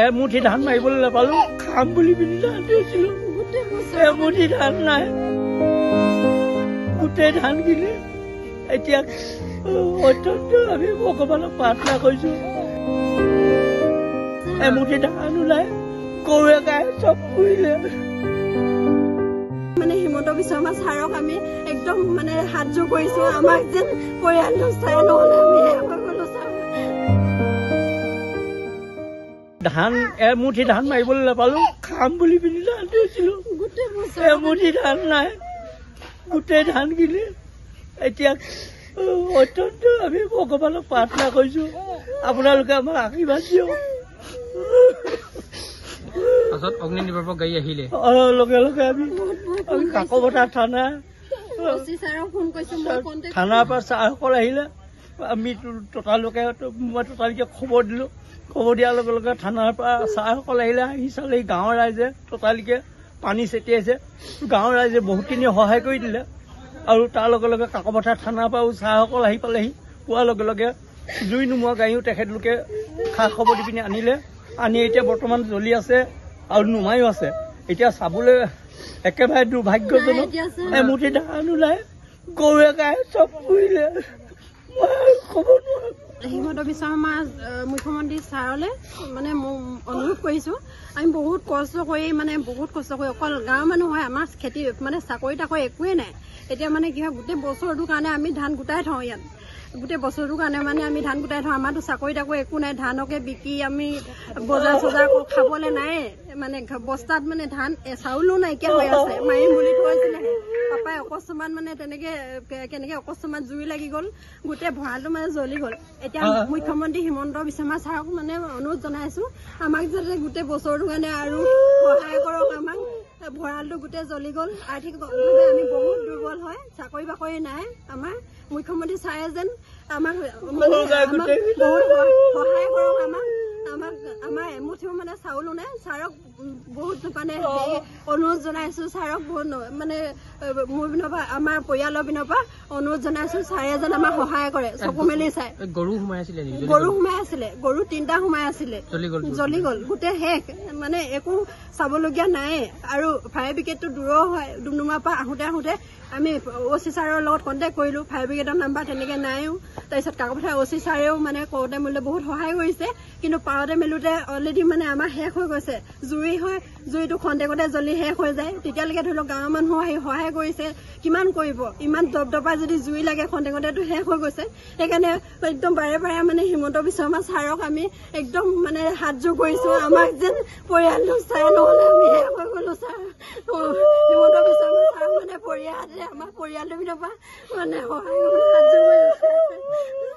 এমুঠি ধান মাৰিবলৈ নাপালো খাম বুলি পিনি ধান দিছিলো এমুঠি ধান নাই গোটেই ধান কিনে এতিয়া অত্যন্ত আমি ভগৱানক প্ৰাৰ্থনা কৰিছো এমুঠি ধান ওলাই গৰুৱে গায়ে চব ফুৰিলে মানে হিমন্ত বিশ্ব শৰ্মা ছাৰক আমি একদম মানে হাত জোৰ কৰিছো আমাক যেন পৰিয়ালটো চাই নহ'লে আমি ধান এমুঠি ধান মাৰিবলৈ নাপালো খাম বুলি পিনি ধান দিছিলো এমুঠি ধান নাই গোটেই ধান কিনে এতিয়া অত্যন্ত আমি ভগৱানক প্ৰাৰ্থনা কৰিছো আপোনালোকে আমাক আশীৰ্বাদ দিয়ক পাছত অগ্নি নিৰ্বাপক গাড়ী আহিলে লগে লগে আমি কাকপথাৰ থানাৰ পৰা ছাৰসকল আহিলে আমি ততালিকে খবৰ দিলো খবৰ দিয়াৰ লগে লগে থানাৰ পৰা ছাৰসকল আহিলে আহি চালে গাঁৱৰ ৰাইজে ততালিকে পানী ছটিয়াইছে গাঁৱৰ ৰাইজে বহুতখিনি সহায় কৰি দিলে আৰু তাৰ লগে লগে কাকপথাৰ থানাৰ পৰাও ছাৰসকল আহি পালেহি পোৱাৰ লগে লগে জুই নুমুৱা গাড়ীও তেখেতলোকে খা খবৰ দি পিনি আনিলে আনি এতিয়া বৰ্তমান জ্বলি আছে আৰু নুমায়ো আছে এতিয়া চাবলৈ একেবাৰে দুৰ্ভাগ্যজনক এমুঠি ধান ওলাই গৰুৱে গায়ে চব ফুৰিলে ক'ব নোৱাৰো হিমন্ত বিশ্ব শৰ্মা মুখ্যমন্ত্ৰী ছাৰলৈ মানে অনুৰোধ কৰিছো আমি বহুত কষ্ট কৰি অকল গাঁৱৰ মানুহ হয় আমাৰ খেতি মানে চাকৰি তাকৰি একোৱেই নাই এতিয়া মানে কি হয় গোটেই বছৰটোৰ কাৰণে আমি ধান গোটাই থওঁ ইয়াত গোটেই বছৰটোৰ কাৰণে মানে আমি ধান গোটাই থওঁ আমাৰতো চাকৰি তাকৰি একো নাই ধানকে বিকি আমি বজাৰ চজাৰ খাবলৈ নাই মানে বস্তাত মানে ধান চাউলো নাইকিয়া হৈ আছে মাৰিম বুলি থৈছিলে পাপাই অকস্মাত মানে তেনেকে কেনেকে অকস্মাত জুই লাগি গ'ল গোটেই ভঁৰালটো মানে জ্বলি গ'ল এতিয়া মুখ্যমন্ত্ৰী হিমন্ত বিশ্ব শৰ্মা ছাৰক মানে অনুৰোধ জনাইছো আমাক যাতে গোটেই বছৰটোৰ কাৰণে আৰু সহায় কৰক আমাক ভঁৰালটো গোটেই জ্বলি গ'ল আৰ্থিকভাৱে আমি বহুত দুৰ্বল হয় চাকৰি বাকৰি নাই আমাৰ মুখ্যমন্ত্ৰী ছাৰে যেন আমাক বহুত সহায় কৰক আমাৰ এমুঠিও মানে চাউলো নাই ছাৰক বহুত মানে অনুৰোধ জনাইছো ছাৰক বহুত মানে মোৰ পিনৰ পৰা আমাৰ পৰিয়ালৰ পিনৰ পৰা অনুৰোধ জনাইছো ছাৰে যেন আমাক সহায় কৰে চকু মেলি চাই গৰু সোমাই আছিলে গৰু 3টা সোমাই আছিলে জ্বলি গ'ল গোটেই শেষ মানে একো চাবলগীয়া নাই আৰু ফায়াৰ ব্ৰিগেডটো দূৰো হয় ডুমডুমাৰ পৰা আহোঁতে আমি অচি ছাৰৰ লগত কণ্টেক্ট কৰিলো ফায়াৰ ব্ৰিগেডৰ নাম্বাৰ তেনেকে নাইও তাৰপিছত কাকপথাৰ অচি ছাৰেও মানে কওঁতে মেলোতে বহুত সহায় কৰিছে কিন্তু পাওঁতে মেলোতে অলৰেডি মানে আমাৰ শেষ হৈ গৈছে জুই হয় জুইটো খন্তেকতে জ্বলি শেষ হৈ যায় তেতিয়ালৈকে ধৰি লওক গাঁৱৰ মানুহ আহি সহায় কৰিছে কিমান কৰিব ইমান দপদপাই যদি জুই লাগে খন্তেকতেতো শেষ হৈ গৈছে সেইকাৰণে একদম বাৰে বাৰে মানে হিমন্ত বিশ্ব শৰ্মা ছাৰক আমি একদম মানে হাত জোৰ কৰিছো আমাক যেন পৰিয়ালটো চাই নহ'লে আমি শেষ হৈ গ'লো ছাৰ হিমন্ত বিশ্ব শৰ্মা ছাৰক মানে আমাৰ পৰিয়ালটোৰ পিনৰ পৰা মানে সহায় কৰিবলৈ হাত জোৰ কৰিছো